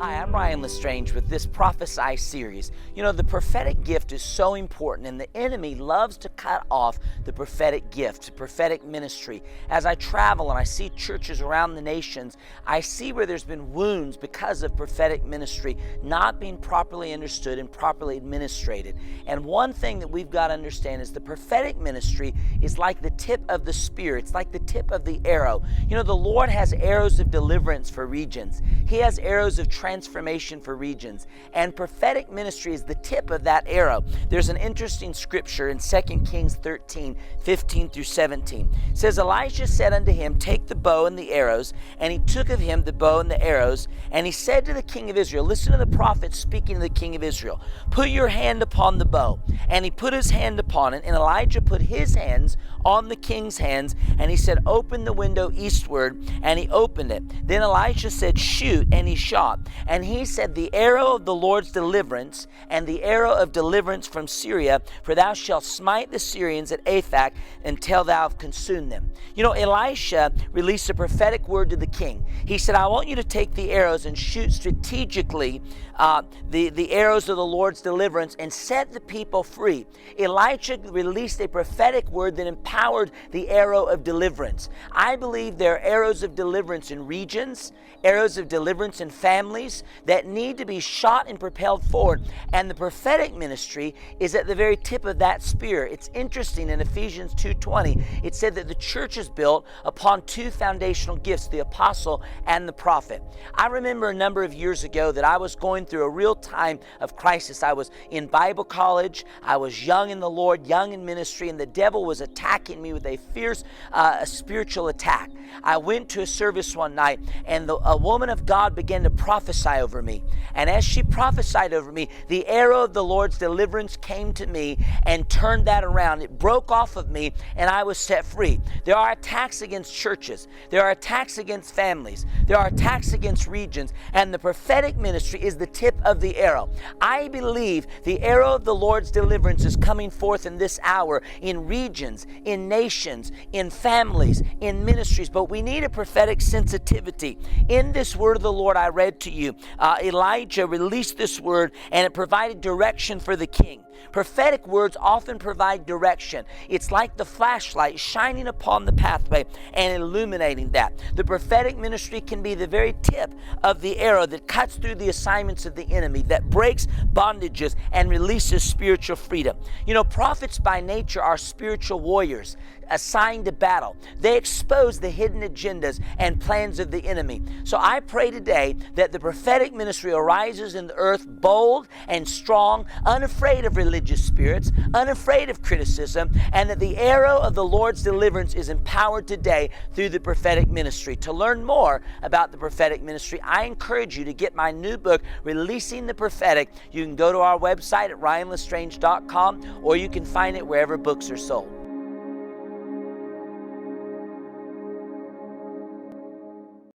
Hi, I'm Ryan Lestrange with this Prophesy series. You know, the prophetic gift is so important, and the enemy loves to cut off the prophetic gift, prophetic ministry. As I travel and I see churches around the nations, I see where there's been wounds because of prophetic ministry not being properly understood and properly administrated. And one thing that we've got to understand is the prophetic ministry is like the tip of the spear. It's like the tip of the arrow. You know, the Lord has arrows of deliverance for regions. He has arrows of transformation for regions, and prophetic ministry is the tip of that arrow. There's an interesting scripture in 2 Kings 13, 15 through 17. It says, Elijah said unto him, Take the bow and the arrows. And he took of him the bow and the arrows. And he said to the king of Israel, listen to the prophet speaking to the king of Israel, Put your hand upon the bow. And he put his hand upon it, and Elijah put his hands on the king's hands, and he said, Open the window eastward, and he opened it. Then Elisha said, Shoot, and he shot. And he said, The arrow of the Lord's deliverance, and the arrow of deliverance from Syria, for thou shalt smite the Syrians at Aphek until thou have consumed them. You know, Elisha released a prophetic word to the king. He said, I want you to take the arrows and shoot strategically the arrows of the Lord's deliverance and set the people free. Elijah released a prophetic word that empowered the arrow of deliverance. I believe there are arrows of deliverance in regions, arrows of deliverance in families that need to be shot and propelled forward. And the prophetic ministry is at the very tip of that spear. It's interesting, in Ephesians 2:20, it said that the church is built upon two foundational gifts, the apostle and the prophet. I remember a number of years ago that I was going through a real time of crisis. I was in Bible college. I was young in the Lord, young in ministry, and the devil was attacking me with a fierce spiritual attack. I went to a service one night, and a woman of God began to prophesy over me. And as she prophesied over me, the arrow of the Lord's deliverance came to me and turned that around. It broke off of me, and I was set free. There are attacks against churches. There are attacks against families. There are attacks against regions, and the prophetic ministry is the tip of the arrow. I believe the arrow of the Lord's deliverance is coming forth in this hour in regions, in nations, in families, in ministries, but we need a prophetic sensitivity. In this word of the Lord I read to you, Elijah released this word, and it provided direction for the king. Prophetic words often provide direction. It's like the flashlight shining upon the pathway and illuminating that. The prophetic ministry can be the very tip of the arrow that cuts through the assignments of the enemy, that breaks bondages and releases spiritual freedom. You know, prophets by nature are spiritual warriors assigned to battle. They expose the hidden agendas and plans of the enemy. So I pray today that the prophetic ministry arises in the earth bold and strong, unafraid of religious spirits, unafraid of criticism, and that the arrow of the Lord's deliverance is empowered today through the prophetic ministry. To learn more about the prophetic ministry, I encourage you to get my new book, Releasing the Prophetic. You can go to our website at ryanlestrange.com, or you can find it wherever books are sold.